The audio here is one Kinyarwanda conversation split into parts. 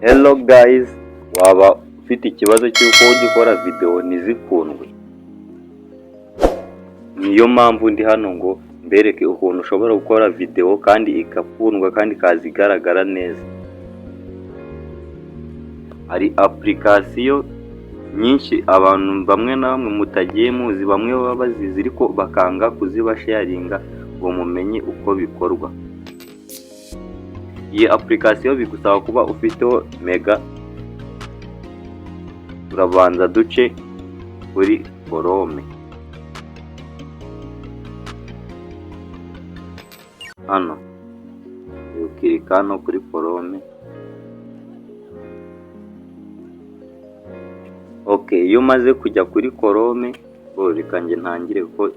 Hello guys, waba ufite ikibazo cy'uko ujya ukora video ntizikundwe? Niyo mpamvu ndi hano ngo mbereke ukuntu ushobora gukora video kandi igakundwa kandi ikaza igaragara neza. Hari application nyinshi abantu bamwe na bamwe mutagiye muzi, bamwe baba bazizi ariko bakanga kuzibasharinga ngo mumenye uko bikorwa. Iyi application bigusaba kuba ufiteho mega. Turabanza duce kuri Chrome. Hano ukirika hano kuri Chrome. Okay, iyo umaze kujya kuri Chrome, reka njye ntangire ko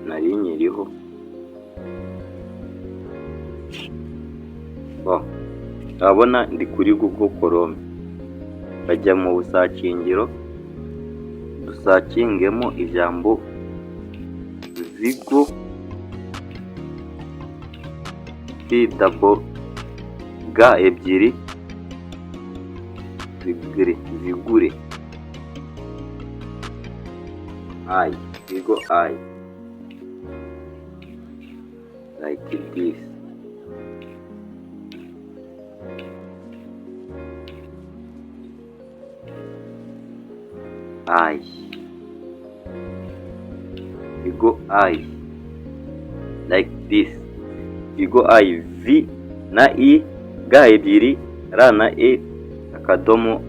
nari nyiriho. Urabona ndi kuri Google Chrome. Bajya mu busakingiro, dusakingemo ijambo Vigo ga ebyiri Vigure Vigo like this. Vigo like this. Vigo V na I ga ebyiri R na E akadomo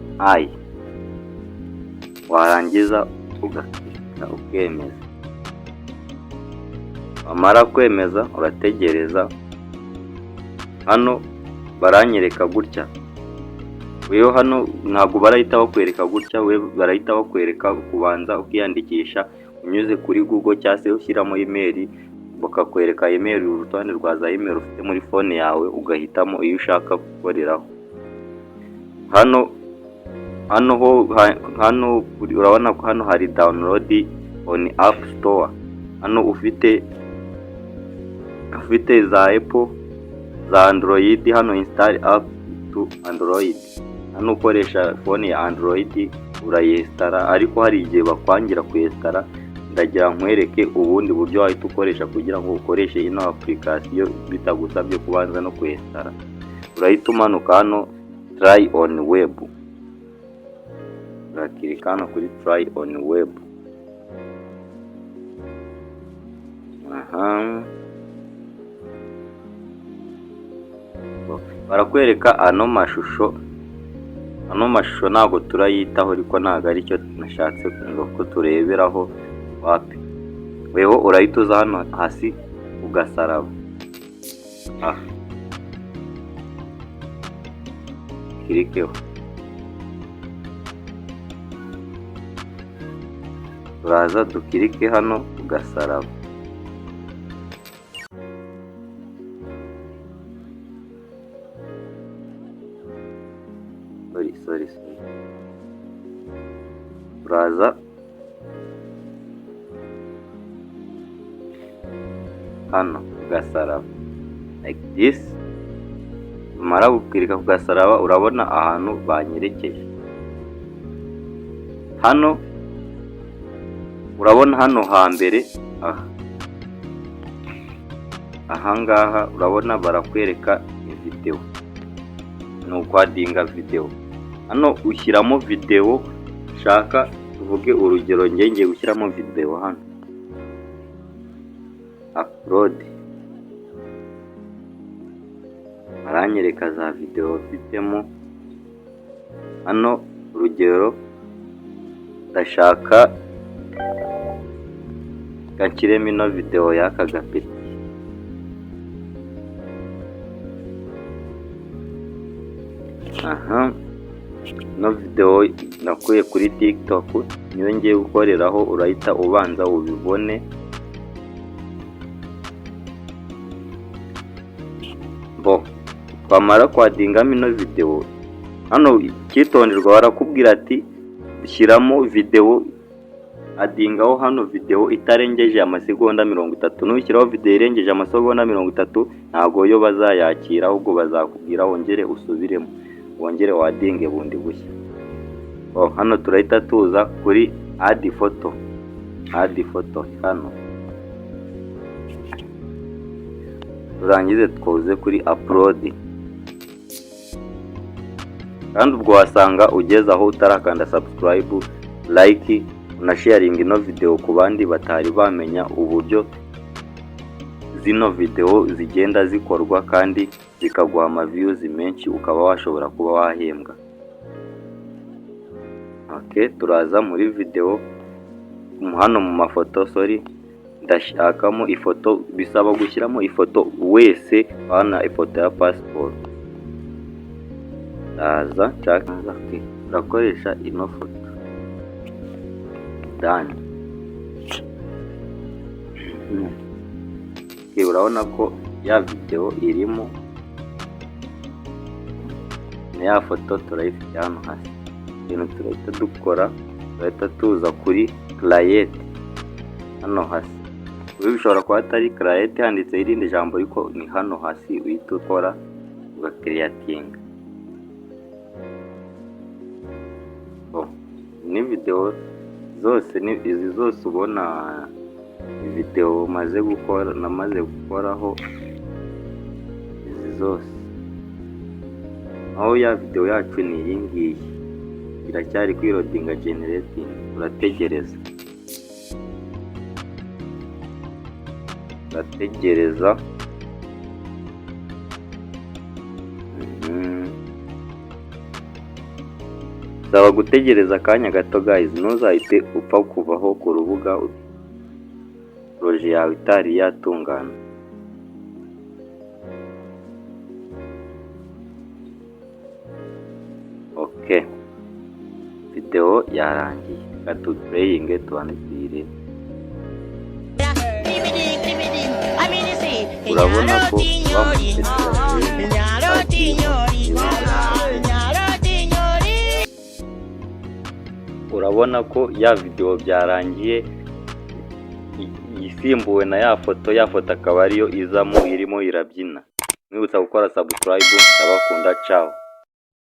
warangiza ugakanda ukemeza. Wamara kwemeza urategereza. Hano baranyereka gutya. Wewe hano ntabwo barahita bakwereka gutya, we barahita bakwereka kubanza ukiyandikisha unyuze kuri Google cyangwa se ushyiramo email, bakakwereka email, urutonde rwa za email ufite muri phone yawe, ugahitamo iyo ushaka gukoreraho. Hano urabona ko hano hari download on App Store. Hano ufite za Apple, za Android, hano install app to Android. Hano ukoresha phone ya Android urayinstara, ariko hari igihe bakwangira kuyinstara. Ndagira nkwereke ubundi buryo wahita ukoresha kugira ngo ukoreshe ino application bitagusabye kubanza no kuyinstara. Urahita umanuka hano try on web. Urakirika hano kuri try on web. Barakwereka ano mashusho ntabwo turayitaho, ariko ntabwo aricyo nashatse ko tureberaho wapi. Weho urahita uza hano hasi ugasaraba. Kirikeho. Uraza dukirike hano ugasaraba. Sorry. Uraza hano ugasaraba like this. Umara gukirika kugasaraba, urabona ahantu banyerekeje. Hano urabona hano hambere ahangaha urabona barakwereka video, n'ukwadinga video. Hano ushyiramo video shaka, tuvuge urugero ngiye gushyiramo video hano. Upload. Aranyereka za video mfitemo. Hano urugero ndashaka gakiremo ino video y'aka gapeti. No video nakuye kuri TikTok niyo ngiye gukoreraho. Urahita ubanza ubibone. Twamara kwadingamo ino video, hano cyitonderwa barakubwira ati shyiramo video, adingaho hano video itarengeje amasegonda 30. Nushyiraho video irengeje amasegonda 30 ntago yo bazayakira, ahubwo bazakubwira wongere usubiremo. wongere wadinge bundi bushya. Hano turahita tuza kuri add photo hano, turangize twuze kuri upload, kandi ubwo wasanga ugeze aho utarakanda subscribe, like, unasharing ino video ku bandi batari bamenya uburyo zino video zigenda zikorwa kandi zikaguha ama views menshi ukaba washobora kuba wahembwa. Turaza muri video hano mu mafoto, ndashakamo ifoto, bisaba gushyiramo ifoto wese, hana ifoto ya passport. Ndakoresha ino foto done. Urabona ko ya video irimo na ya foto turayifite hano hasi. Ibintu turahita dukora, turahita tuza kuri create hano hasi. Bishobora kuba atari create handitse irindi jambo, ariko ni hano hasi uhita ukora uga creating. Ni video zose, ni izi zose ubona video namaze gukoraho, izi zose. Aho ya video yacu ni iyi ngiyi, iracyari kwirodinga generating, urategereza. Saba gutegereza akanya gato guys, ntuzahite upfa kuvaho ku rubuga projet yawe itari yatungana. Video yarangiye, katuplaying tuanitire. Urabona ko urabona ko ya video byarangiye, isimbuwe na ya foto akaba ariyo izamo irimo irabyina. Mwibutsa gukora subscribe, ndabakunda, ciao.